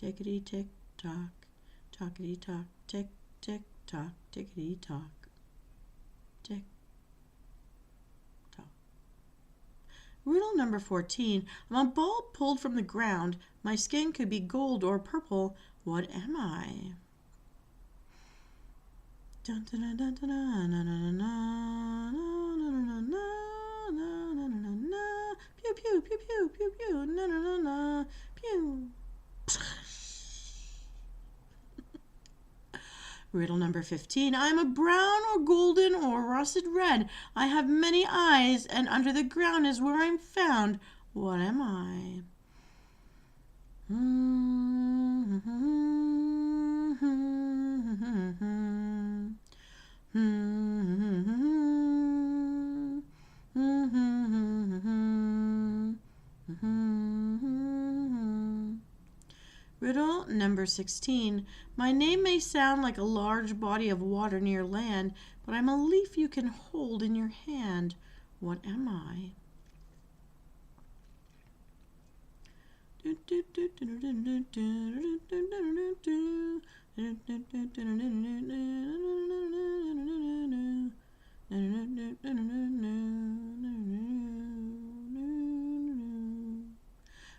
tickety tick tock, tockety tock, tick tick tock, tickety tock, tick tock. Riddle number 14. I'm a bulb pulled from the ground. My skin could be gold or purple. What am I? Dun, dun, dun, dun, dun, dun, dun, dun, dun, dun, dun, pew pew pew pew pew pew na na na na pew. Riddle number 15. I am a brown or golden or russet red. I have many eyes, and under the ground is where I'm found. What am I? Riddle number 16. My name may sound like a large body of water near land, but I'm a leaf you can hold in your hand. What am I?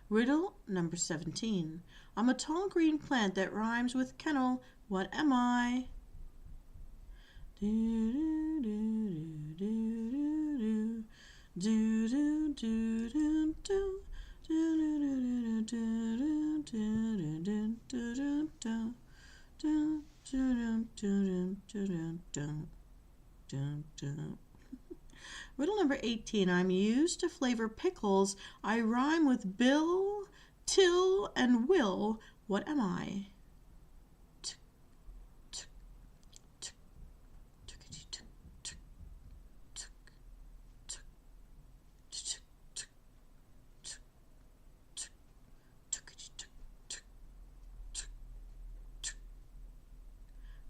Riddle number 17. I'm a tall green plant that rhymes with kennel. What am I? Riddle number 18. I'm used to flavor pickles. I rhyme with bill, till, and will. What am I?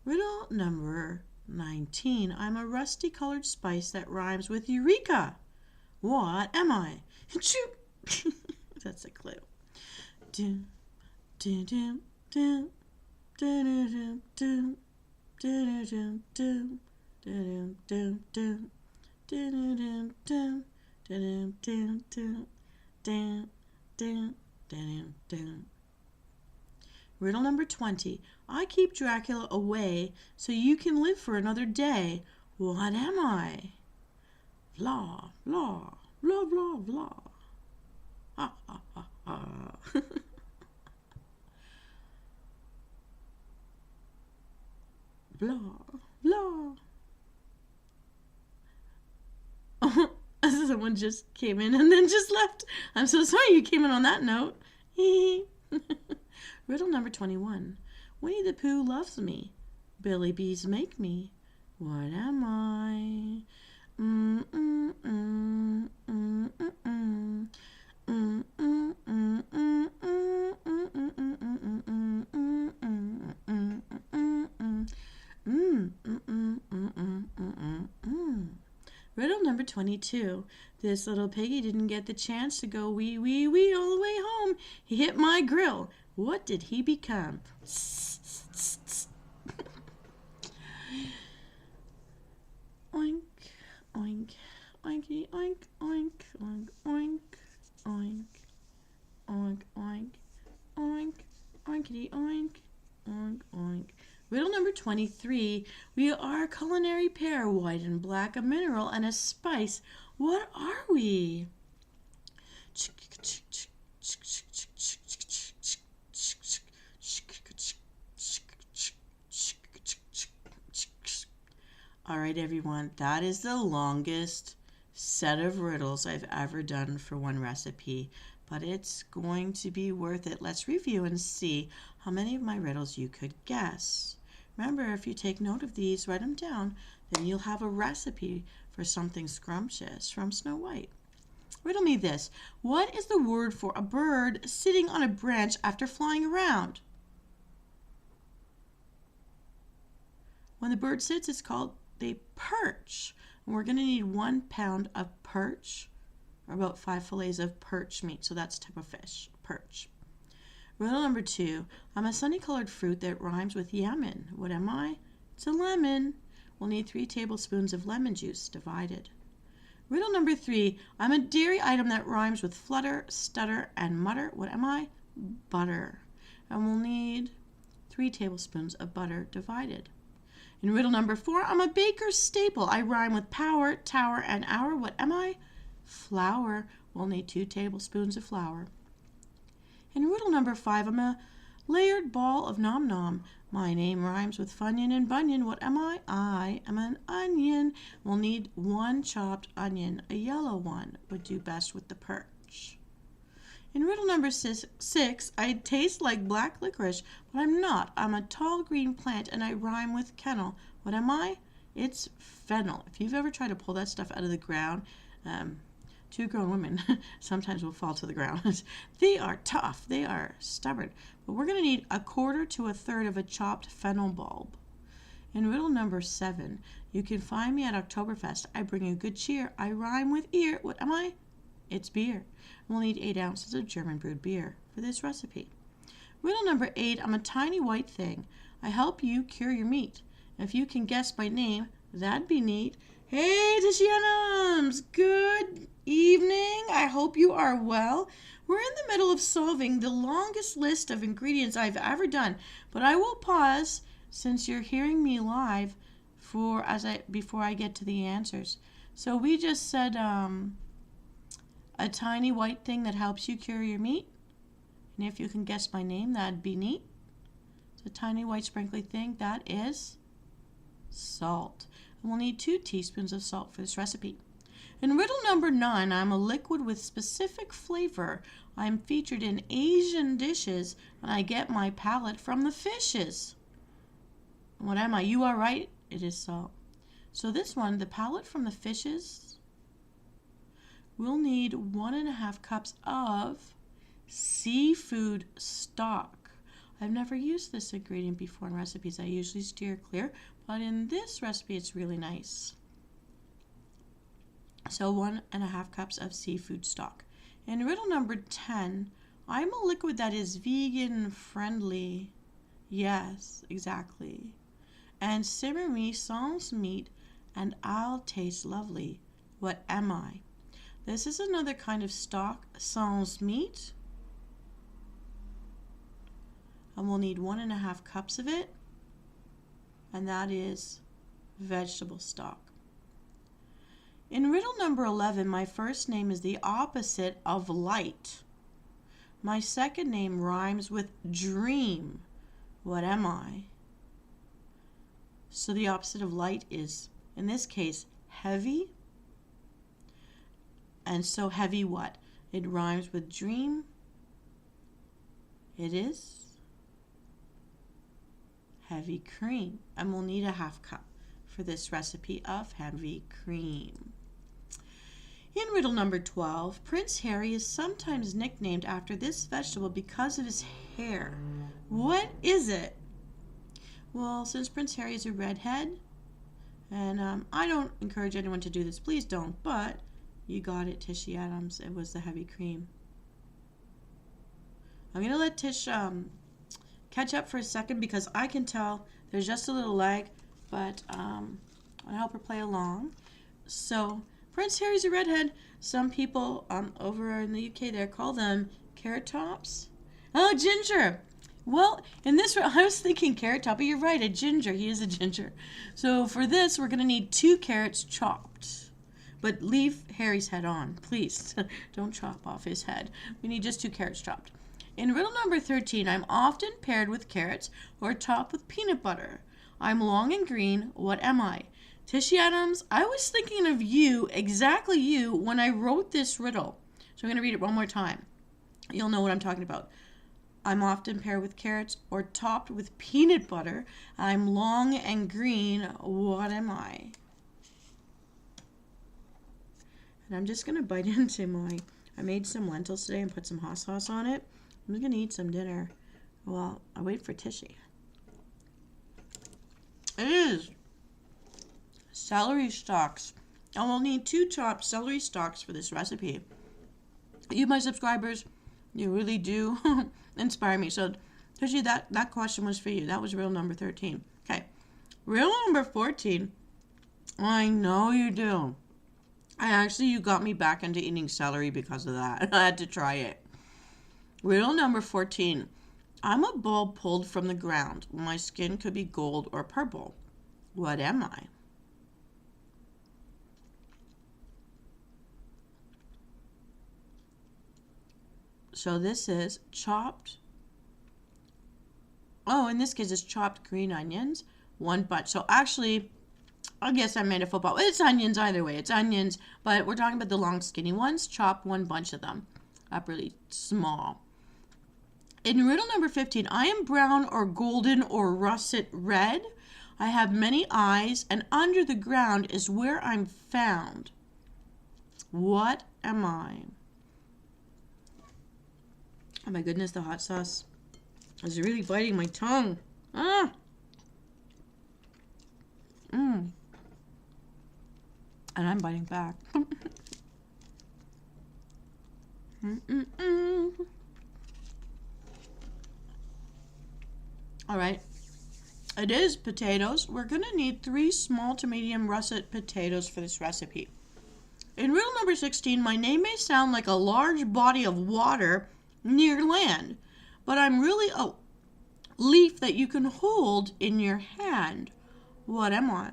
Riddle number 19. I'm a rusty colored spice that rhymes with eureka. What am I? That's a clue. Riddle number 20. I keep Dracula away so you can live for another day. What am I? Blah, blah, blah, blah, blah. Ha, ha, ha, ha. Blah, blah. Someone just came in and then just left. I'm so sorry you came in on that note. Riddle number 21. Winnie the Pooh loves me. Billy Bees make me. What am I? Riddle number 22. This little piggy didn't get the chance to go wee, wee, wee all the way home. He hit my grill. What did he become? Oink, oink, oinky, oink, oink, oink, oink, oink, oink, oink, oink, oinkity, oink, oink, oink. Riddle number 23. We are a culinary pair, white and black, a mineral and a spice. What are we? All right, everyone, that is the longest set of riddles I've ever done for one recipe, but it's going to be worth it. Let's review and see how many of my riddles you could guess. Remember, if you take note of these, write them down, then you'll have a recipe for something scrumptious from Snow White. Riddle me this. What is the word for a bird sitting on a branch after flying around? When the bird sits, it's called a perch. And we're going to need 1 pound of perch, or about 5 fillets of perch meat. So that's a type of fish, perch. Riddle number 2. I'm a sunny colored fruit that rhymes with Yemen. What am I? It's a lemon. We'll need 3 tablespoons of lemon juice divided. Riddle number 3. I'm a dairy item that rhymes with flutter, stutter, and mutter. What am I? Butter. And we'll need 3 tablespoons of butter divided. In riddle number 4, I'm a baker's staple. I rhyme with power, tower, and hour. What am I? Flour. We'll need 2 tablespoons of flour. In riddle number 5, I'm a layered ball of nom nom. My name rhymes with Funyun and Bunyan. What am I? I am an onion. We'll need 1 chopped onion. A yellow one would do best with the perch. In riddle number 6, I taste like black licorice, but I'm not. I'm a tall green plant and I rhyme with kennel. What am I? It's fennel. If you've ever tried to pull that stuff out of the ground, 2 grown women sometimes will fall to the ground. They are tough. They are stubborn. But we're going to need 1/4 to 1/3 of a chopped fennel bulb. In riddle number 7, you can find me at Oktoberfest. I bring you good cheer. I rhyme with ear. What am I? It's beer. We'll need 8 ounces of German brewed beer for this recipe. Riddle number 8, I'm a tiny white thing. I help you cure your meat. If you can guess my name, that'd be neat. Hey, Tishianums! Good evening. I hope you are well. We're in the middle of solving the longest list of ingredients I've ever done, but I will pause since you're hearing me live before I get to the answers. So we just said a tiny white thing that helps you cure your meat. And if you can guess my name, that'd be neat. It's a tiny white sprinkly thing. That is salt. And we'll need 2 teaspoons of salt for this recipe. In riddle number 9, I'm a liquid with specific flavor. I'm featured in Asian dishes, and I get my palate from the fishes. What am I? You are right. It is salt. So this one, the palate from the fishes, we'll need 1½ cups of seafood stock. I've never used this ingredient before in recipes. I usually steer clear, but in this recipe it's really nice. So 1½ cups of seafood stock. In riddle number 10, I'm a liquid that is vegan friendly. Yes, exactly. And simmer me sans meat and I'll taste lovely. What am I? This is another kind of stock sans meat. And we'll need 1½ cups of it. And that is vegetable stock. In riddle number 11, my first name is the opposite of light. My second name rhymes with dream. What am I? So the opposite of light is, in this case, heavy. And so heavy what? It rhymes with dream. It is heavy cream. And we'll need 1/2 cup for this recipe of heavy cream. In riddle number 12, Prince Harry is sometimes nicknamed after this vegetable because of his hair. What is it? Well, since Prince Harry is a redhead, and I don't encourage anyone to do this, please don't, but you got it, Tishy Adams. It was the heavy cream. I'm going to let Tish catch up for a second because I can tell there's just a little lag, but I'll help her play along. So, Prince Harry's a redhead. Some people over in the UK there call them carrot tops. Oh, ginger. Well, in this, I was thinking carrot top, but you're right, a ginger. He is a ginger. So for this, we're going to need 2 carrots chopped. But leave Harry's head on, please. Don't chop off his head. We need just 2 carrots chopped. In riddle number 13, I'm often paired with carrots or topped with peanut butter. I'm long and green. What am I? Tishy Adams, I was thinking of you, exactly you, when I wrote this riddle. So I'm going to read it one more time. You'll know what I'm talking about. I'm often paired with carrots or topped with peanut butter. I'm long and green. What am I? And I'm just going to bite into I made some lentils today and put some hot sauce on it. I'm just going to eat some dinner while I wait for Tishy. It is celery stalks. And we'll need 2 chopped celery stalks for this recipe. You, my subscribers, You really do inspire me. So, Tushy, that question was for you. That was riddle number 13. Okay. Riddle number 14. I know you do. You got me back into eating celery because of that. I had to try it. Riddle number 14. I'm a bulb pulled from the ground. My skin could be gold or purple. What am I? So this is chopped. Oh, in this case, it's chopped green onions, 1 bunch. So actually, I guess I made a football. It's onions either way. It's onions, but we're talking about the long, skinny ones. Chop 1 bunch of them up really small. In riddle number 15, I am brown or golden or russet red. I have many eyes, and under the ground is where I'm found. What am I? Oh my goodness, the hot sauce is really biting my tongue. Ah! And I'm biting back. All right. It is potatoes. We're going to need 3 small to medium russet potatoes for this recipe. In riddle number 16, my name may sound like a large body of water near land, but I'm really a leaf that you can hold in your hand. What am I?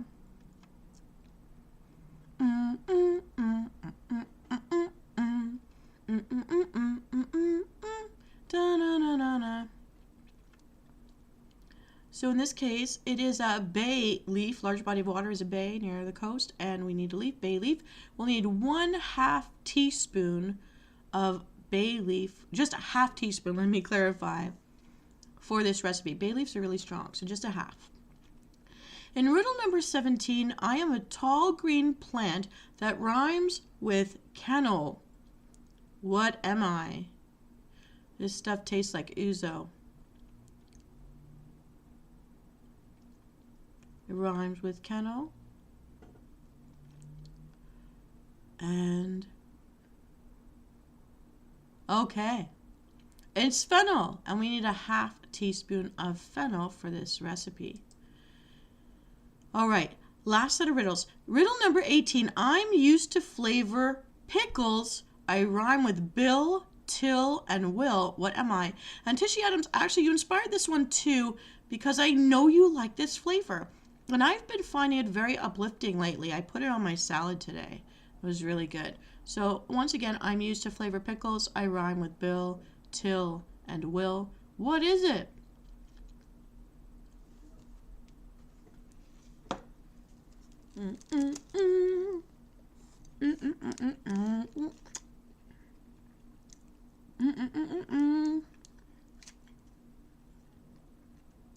So in this case, it is a bay leaf. Large body of water is a bay near the coast, and we need a leaf, bay leaf. We'll need 1/2 teaspoon of bay leaf, just a 1/2 teaspoon, let me clarify, for this recipe. Bay leaves are really strong, so just a 1/2. In riddle number 17, I am a tall green plant that rhymes with kennel. What am I? This stuff tastes like ouzo. It rhymes with kennel. And okay, it's fennel, and we need a 1/2 teaspoon of fennel for this recipe. All right, last set of riddles. Riddle number 18, I'm used to flavor pickles. I rhyme with bill, till, and will. What am I? And Tishy Adams, actually, you inspired this one too, because I know you like this flavor. And I've been finding it very uplifting lately. I put it on my salad today. It was really good. So once again, I'm used to flavor pickles. I rhyme with bill, till, and will. What is it?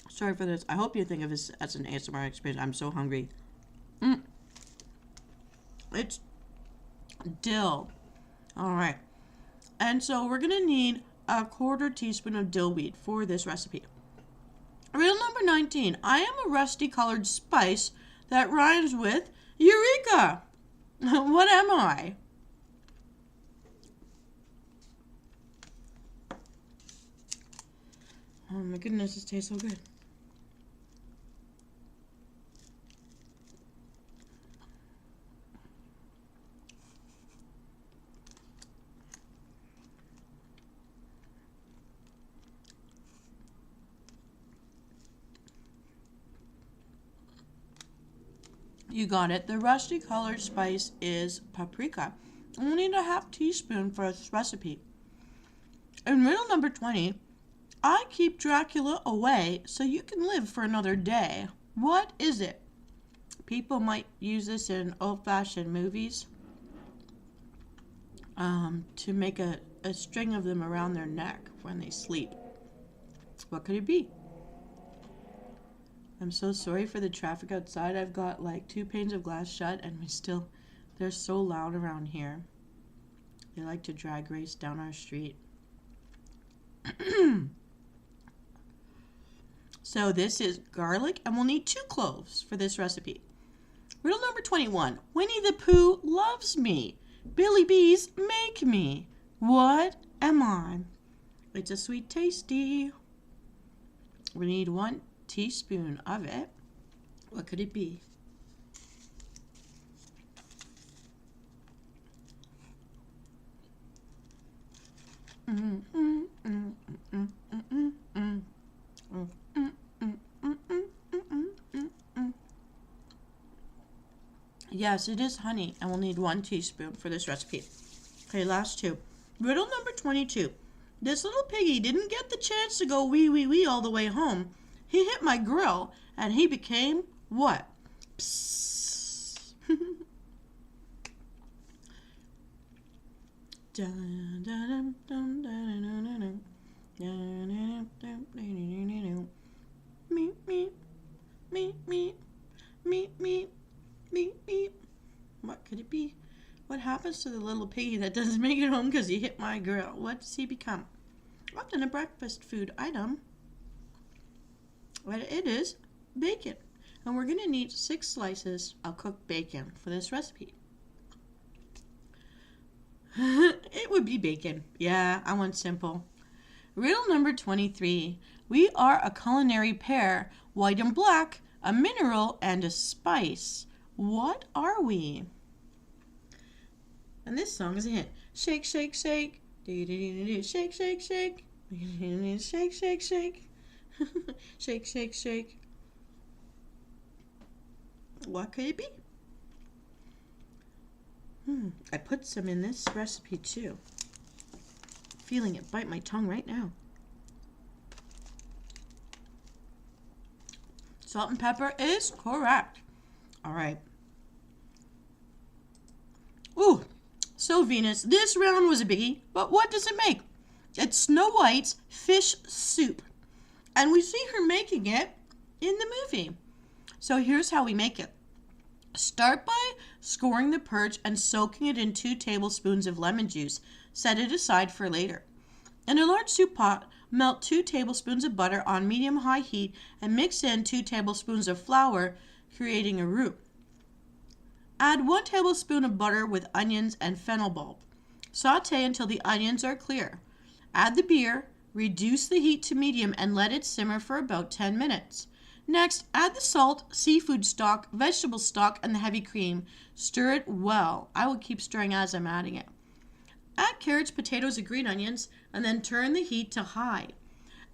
Sorry for this. I hope you think of this as an ASMR experience. I'm so hungry. It's dill. All right. And so we're going to need a 1/4 teaspoon of dill wheat for this recipe. Riddle number 19. I am a rusty colored spice that rhymes with eureka. What am I? Oh my goodness, this tastes so good. You got it. The rusty colored spice is paprika. We'll need a 1/2 teaspoon for this recipe. In riddle number 20, I keep Dracula away so you can live for another day. What is it? People might use this in old-fashioned movies to make a string of them around their neck when they sleep. What could it be? I'm so sorry for the traffic outside. I've got like 2 panes of glass shut, and they're so loud around here. They like to drag race down our street. So this is garlic, and we'll need 2 cloves for this recipe. Riddle number 21. Winnie the Pooh loves me. Billy Bees make me. What am I? It's a sweet tasty. We need 1 teaspoon of it. What could it be? Yes, it is honey, and we'll need 1 teaspoon for this recipe. Okay, last 2. Riddle number 22. This little piggy didn't get the chance to go wee wee wee all the way home. He hit my grill, and he became what? Psst. Meep, meep, meep, meep, meep, meep, meep, meep. What could it be? What happens to the little piggy that doesn't make it home because he hit my grill? What does he become? Often a breakfast food item. What it is, bacon. And we're going to need 6 slices of cooked bacon for this recipe. It would be bacon. Yeah, I want simple. Riddle number 23. We are a culinary pair, white and black, a mineral and a spice. What are we? And this song is a hint. Shake, shake, shake. Shake, shake, shake. Shake, shake, shake. Shake, shake, shake. What could it be? I put some in this recipe too. Feeling it bite my tongue right now. Salt and pepper is correct. All right. Ooh, so Venus, this round was a biggie, but what does it make? It's Snow White's fish soup. And we see her making it in the movie. So here's how we make it. Start by scoring the perch and soaking it in 2 tablespoons of lemon juice. Set it aside for later. In a large soup pot, melt 2 tablespoons of butter on medium-high heat and mix in 2 tablespoons of flour, creating a roux. Add 1 tablespoon of butter with onions and fennel bulb. Sauté until the onions are clear. Add the beer, reduce the heat to medium, and let it simmer for about 10 minutes. Next, add the salt, seafood stock, vegetable stock, and the heavy cream. Stir it well. I will keep stirring as I'm adding it. Add carrots, potatoes, and green onions, and then turn the heat to high.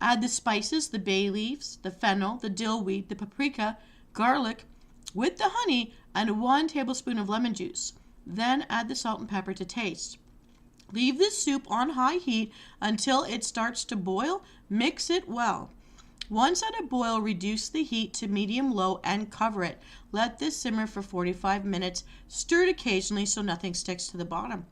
Add the spices, the bay leaves, the fennel, the dill weed, the paprika, garlic, with the honey, and 1 tablespoon of lemon juice. Then add the salt and pepper to taste. Leave the soup on high heat until it starts to boil. Mix it well. Once at a boil, reduce the heat to medium-low and cover it. Let this simmer for 45 minutes. Stir it occasionally so nothing sticks to the bottom.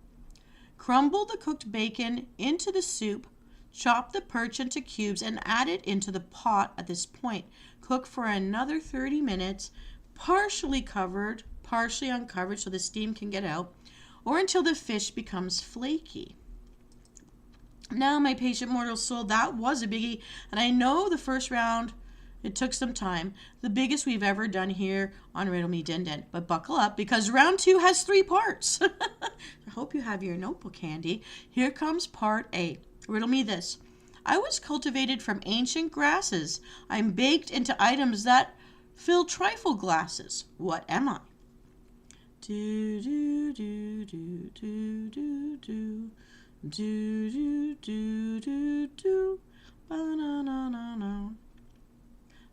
Crumble the cooked bacon into the soup. Chop the perch into cubes and add it into the pot at this point. Cook for another 30 minutes, partially covered, partially uncovered so the steam can get out, or until the fish becomes flaky. Now, my patient mortal soul, that was a biggie, and I know the first round, it took some time, the biggest we've ever done here on Riddle Me Din Din. But buckle up, because round 2 has 3 parts. I hope you have your notebook handy. Here comes part A. Riddle me this. I was cultivated from ancient grasses. I'm baked into items that fill trifle glasses. What am I? Do do do do do do do. Do do do do do, ba-na-na-na-na.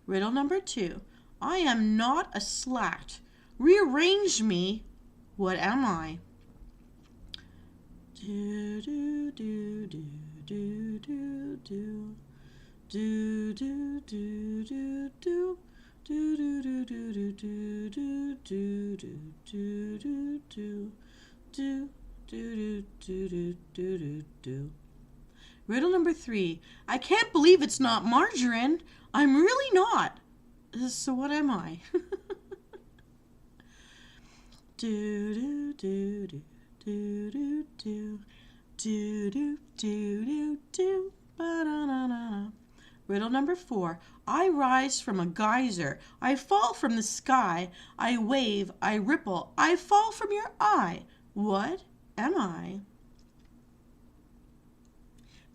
Riddle number 2. I am not a slat. Rearrange me. What am I? Do do do do do do do. Do do do do do. Do do do do do do do do do do do do. Do, do, do, do, do, do. Riddle number 3. I can't believe it's not margarine. I'm really not. So what am I? Do, do, do, do, do, do, do. Do, do, do, do, do. Ba-da-na-na-na. Riddle number 4. I rise from a geyser. I fall from the sky. I wave. I ripple. I fall from your eye. What am I?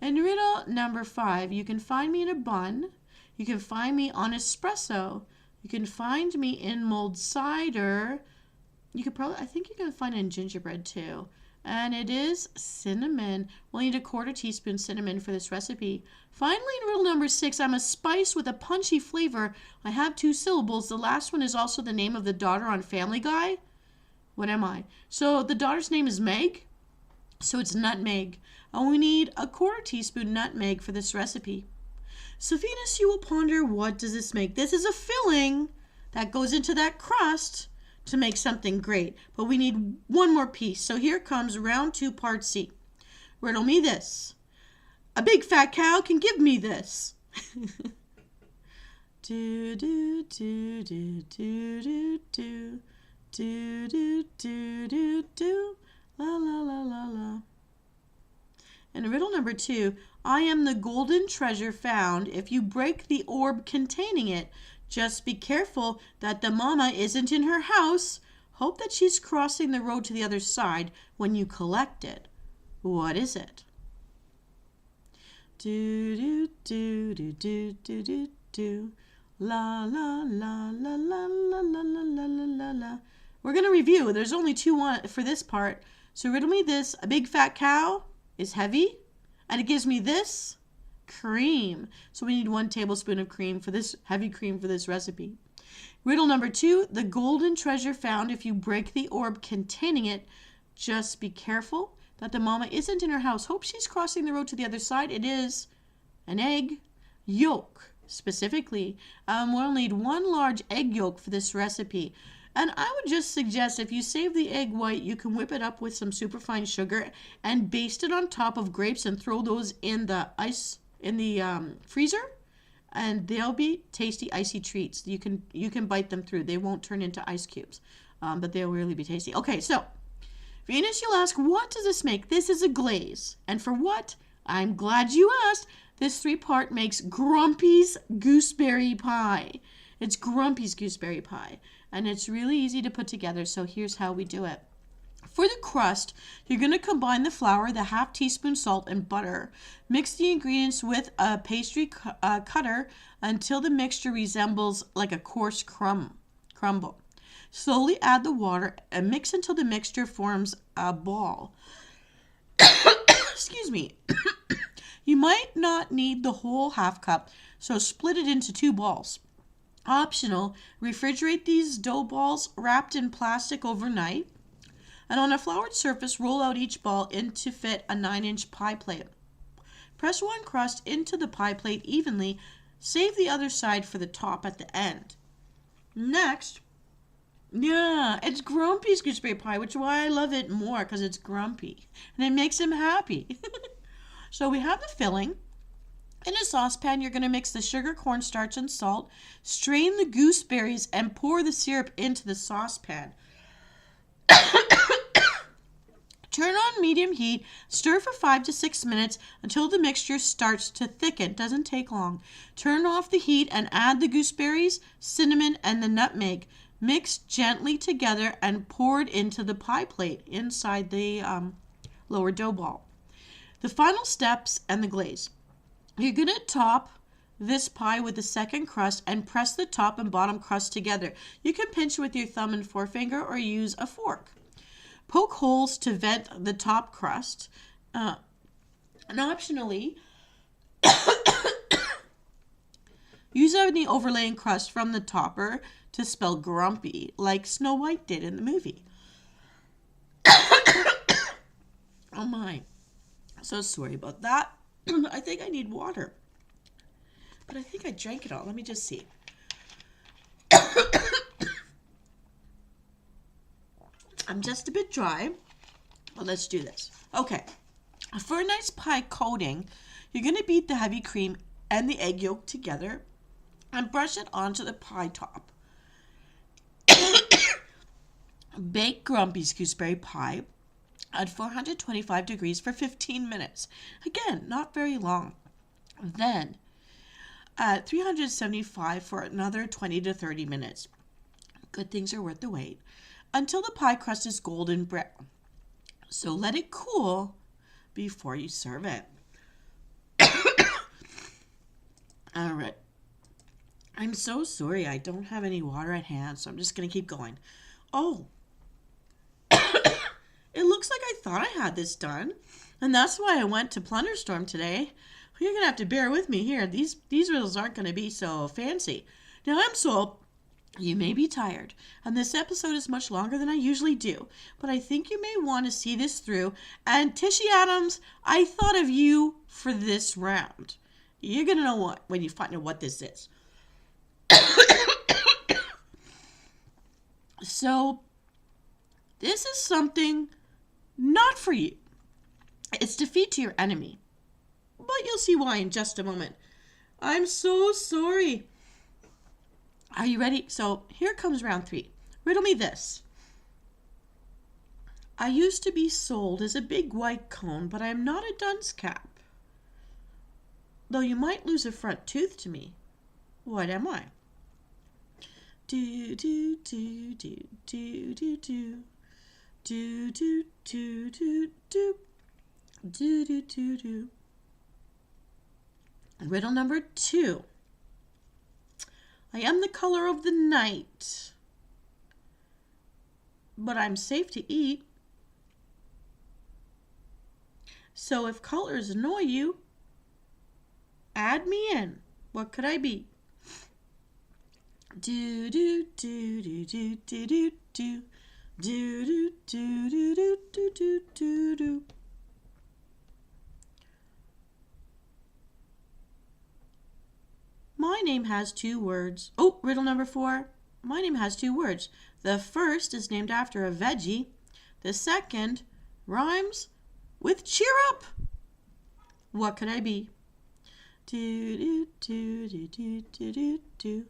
And riddle number 5, you can find me in a bun. You can find me on espresso. You can find me in mulled cider. I think you can find it in gingerbread too. And it is cinnamon. We'll need a 1/4 teaspoon cinnamon for this recipe. Finally, in riddle number 6, I'm a spice with a punchy flavor. I have 2 syllables. The last one is also the name of the daughter on Family Guy. What am I? So the daughter's name is Meg. So it's nutmeg. And we need a 1/4 teaspoon nutmeg for this recipe. So Venus, you will ponder, what does this make? This is a filling that goes into that crust to make something great. But we need one more piece. So here comes round 2, part C. Riddle me this. A big fat cow can give me this. Do do do do do do do do do do do do la la la la la. And riddle number 2, I am the golden treasure found. If you break the orb containing it, just be careful that the mama isn't in her house. Hope that she's crossing the road to the other side when you collect it. What is it? Do do do do do do do do la la la la la la la la la la la. We're gonna review. There's only 2 for this part. So riddle me this. A big fat cow is heavy, and it gives me this cream. So we need 1 tablespoon of cream for this, heavy cream for this recipe. Riddle number 2, the golden treasure found. If you break the orb containing it, just be careful that the mama isn't in her house. Hope she's crossing the road to the other side. It is an egg yolk, specifically. We'll need 1 large egg yolk for this recipe. And I would just suggest, if you save the egg white, you can whip it up with some superfine sugar and baste it on top of grapes and throw those in the freezer, and they'll be tasty icy treats. You can bite them through. They won't turn into ice cubes, but they'll really be tasty. Okay, so Venus, you'll ask, what does this make? This is a glaze. And for what? I'm glad you asked. This 3-part makes Grumpy's gooseberry pie. It's Grumpy's gooseberry pie. And it's really easy to put together, so here's how we do it. For the crust, you're going to combine the flour, the 1/2 teaspoon salt, and butter. Mix the ingredients with a pastry cutter until the mixture resembles like a coarse crumble. Slowly add the water and mix until the mixture forms a ball. Excuse me. You might not need the whole 1/2 cup, so split it into 2 balls. Optional, refrigerate these dough balls wrapped in plastic overnight. And on a floured surface, roll out each ball to fit a 9-inch pie plate. Press 1 crust into the pie plate evenly. Save the other side for the top at the end. Next, it's Grumpy's gooseberry pie, which is why I love it more, because it's grumpy. And it makes him happy. So we have the filling. In a saucepan, you're going to mix the sugar, cornstarch, and salt. Strain the gooseberries and pour the syrup into the saucepan. Turn on medium heat. Stir for 5 to 6 minutes until the mixture starts to thicken. Doesn't take long. Turn off the heat and add the gooseberries, cinnamon, and the nutmeg. Mix gently together and pour it into the pie plate inside the lower dough ball. The final steps and the glaze. You're going to top this pie with the second crust and press the top and bottom crust together. You can pinch with your thumb and forefinger or use a fork. Poke holes to vent the top crust. And optionally, use any overlaying crust from the topper to spell grumpy, like Snow White did in the movie. Oh my. So sorry about that. I think I need water. But I think I drank it all. Let me just see. I'm just a bit dry. But let's do this. Okay. For a nice pie coating, you're going to beat the heavy cream and the egg yolk together and brush it onto the pie top. Bake Grumpy's gooseberry pie at 425 degrees for 15 minutes. Again, not very long. Then, at 375 for another 20 to 30 minutes. Good things are worth the wait. Until the pie crust is golden brown. So let it cool before you serve it. All right. I'm so sorry. I don't have any water at hand, so I'm just going to keep going. Oh, it looks like I thought I had this done, and that's why I went to Plunderstorm today. You're going to have to bear with me here. These riddles aren't going to be so fancy. Now, Emsol, you may be tired, and this episode is much longer than I usually do, but I think you may want to see this through. And Tishy Adams, I thought of you for this round. You're going to know what when you find out what this is. So, this is something not for you. It's defeat to your enemy. But you'll see why in just a moment. I'm so sorry. Are you ready? So, here comes round 3. Riddle me this. I used to be sold as a big white cone, but I am not a dunce cap. Though you might lose a front tooth to me. What am I? Do do do do do do do do do do do do do do do do. Riddle number 2. I am the color of the night, but I'm safe to eat. So if colors annoy you, add me in. What could I be? Do do do do do do do do do do do do do do do do. My name has 2 words. Oh, riddle number 4. My name has 2 words. The first is named after a veggie. The second rhymes with cheer up. What could I be? Do do do do do do do do.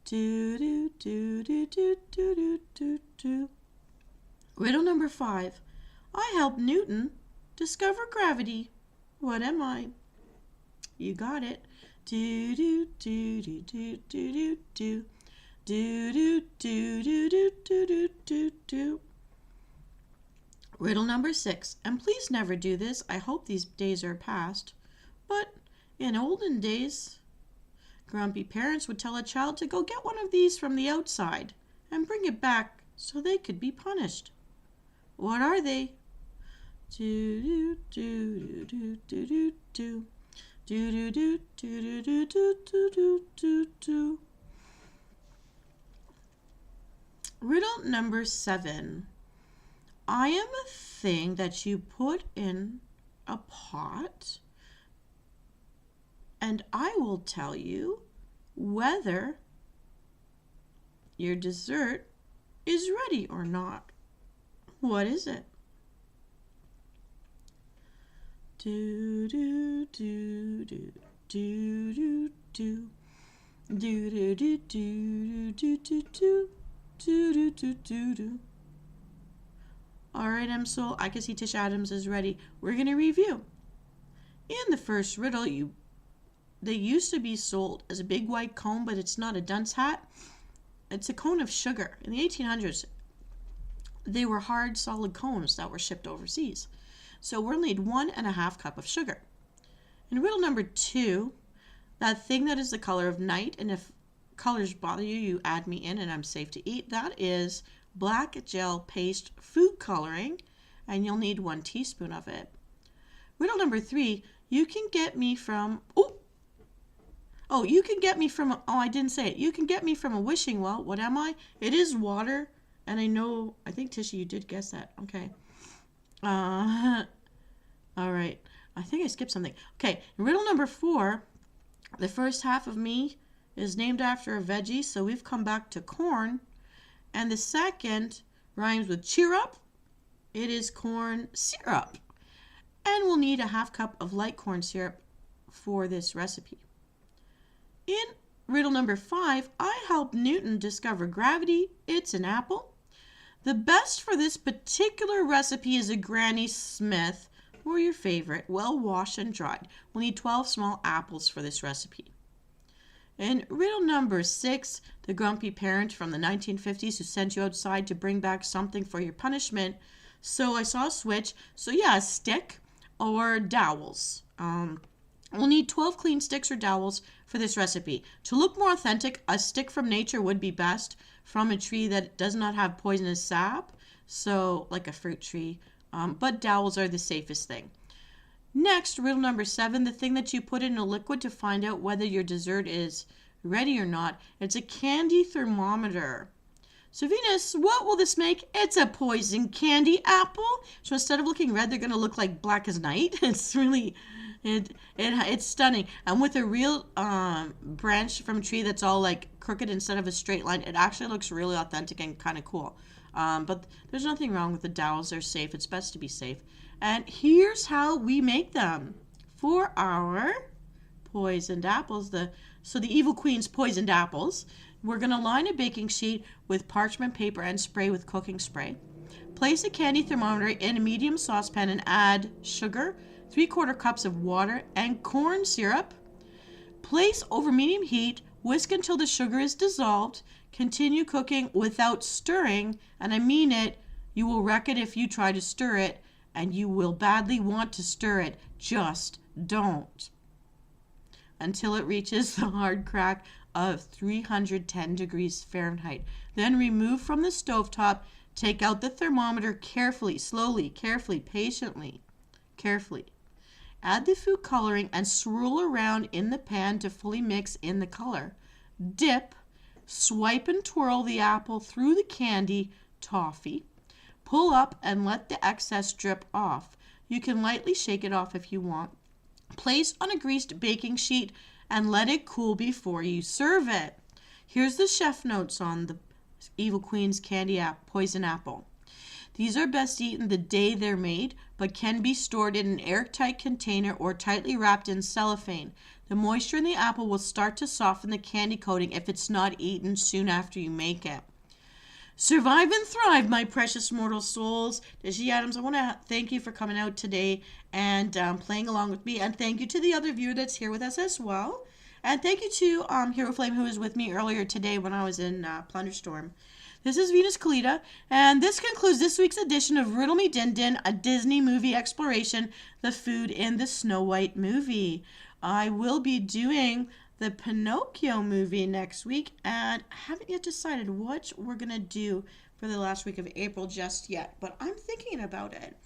Do do do do do do do do do. Riddle number 5. I helped Newton discover gravity. What am I? You got it. Do do do do do do do do do do do do do do do do. Riddle number 6. And please never do this. I hope these days are past. But in olden days, grumpy parents would tell a child to go get one of these from the outside and bring it back so they could be punished. What are they? Do do do do do do do. Do do do do do do do do do do. Riddle number 7. I am a thing that you put in a pot, and I will tell you whether your dessert is ready or not. What is it? Do do do do do do do do do do do do do do do do do do. All right, Emsol, I can see Tish Adams is ready. We're going to review. In the first riddle, they used to be sold as a big white cone, but it's not a dunce hat. It's a cone of sugar. In the 1800s, they were hard, solid cones that were shipped overseas. So we'll need 1.5 cups of sugar. In riddle number 2, that thing that is the color of night, and if colors bother you, you add me in and I'm safe to eat. That is black gel paste food coloring, and you'll need 1 teaspoon of it. Riddle number 3, you can get me from, you can get me from, I didn't say it. You can get me from a wishing well. What am I? It is water, and I think Tishy, you did guess that. Okay. All right. I think I skipped something. Okay, riddle number 4, the first half of me is named after a veggie, so we've come back to corn. And the second rhymes with cheer up. It is corn syrup. And we'll need 1/2 cup of light corn syrup for this recipe. In riddle number 5, I helped Newton discover gravity. It's an apple. The best for this particular recipe is a Granny Smith, or your favorite, well washed and dried. We'll need 12 small apples for this recipe. In riddle number 6, the grumpy parent from the 1950s who sent you outside to bring back something for your punishment. So I saw a switch. So yeah, a stick or dowels. We'll need 12 clean sticks or dowels for this recipe. To look more authentic, a stick from nature would be best, from a tree that does not have poisonous sap, so like a fruit tree, but dowels are the safest thing. Next, riddle number 7, the thing that you put in a liquid to find out whether your dessert is ready or not. It's a candy thermometer. So Venus, what will this make? It's a poison candy apple. So instead of looking red, they're going to look like black as night. It's really, it's stunning. And with a real branch from a tree that's all like crooked instead of a straight line, it actually looks really authentic and kind of cool. But there's nothing wrong with the dowels. They're safe. It's best to be safe. And here's how we make them. For our poisoned apples, so the Evil Queen's poisoned apples, we're going to line a baking sheet with parchment paper and spray with cooking spray. Place a candy thermometer in a medium saucepan and add sugar, 3/4 cups of water, and corn syrup. Place over medium heat, whisk until the sugar is dissolved. Continue cooking without stirring, and I mean it, you will wreck it if you try to stir it, and you will badly want to stir it. Just don't. Until it reaches the hard crack of 310 degrees Fahrenheit. Then remove from the stovetop. Take out the thermometer carefully, slowly, carefully, patiently, carefully. Add the food coloring and swirl around in the pan to fully mix in the color. Dip, swipe and twirl the apple through the candy toffee. Pull up and let the excess drip off. You can lightly shake it off if you want. Place on a greased baking sheet and let it cool before you serve it. Here's the chef notes on the Evil Queen's candy poison apple. These are best eaten the day they're made, but can be stored in an airtight container or tightly wrapped in cellophane. The moisture in the apple will start to soften the candy coating if it's not eaten soon after you make it. Survive and thrive, my precious mortal souls. Digi Adams, I want to thank you for coming out today and playing along with me. And thank you to the other viewer that's here with us as well. And thank you to Hero Flame, who was with me earlier today when I was in Plunderstorm. This is Venus Callida, and this concludes this week's edition of Riddle Me Din Din, a Disney movie exploration, the food in the Snow White movie. I will be doing the Pinocchio movie next week, and I haven't yet decided what we're going to do for the last week of April just yet, but I'm thinking about it.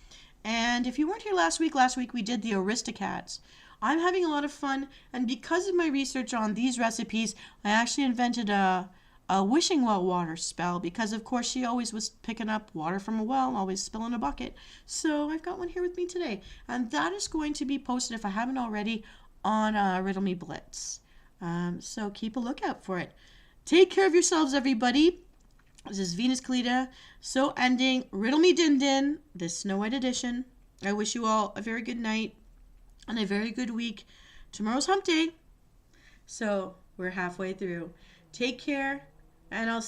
And if you weren't here last week we did the Aristocats. I'm having a lot of fun, and because of my research on these recipes, I actually invented a wishing well water spell, because of course she always was picking up water from a well, always spilling a bucket. So I've got one here with me today, and that is going to be posted, if I haven't already, on Riddle Me Blitz. So keep a lookout for it. Take care of yourselves, everybody. This is Venus Callida. So ending Riddle Me Din Din, this Snow White edition. I wish you all a very good night and a very good week. Tomorrow's hump day, so we're halfway through. Take care, and I'll see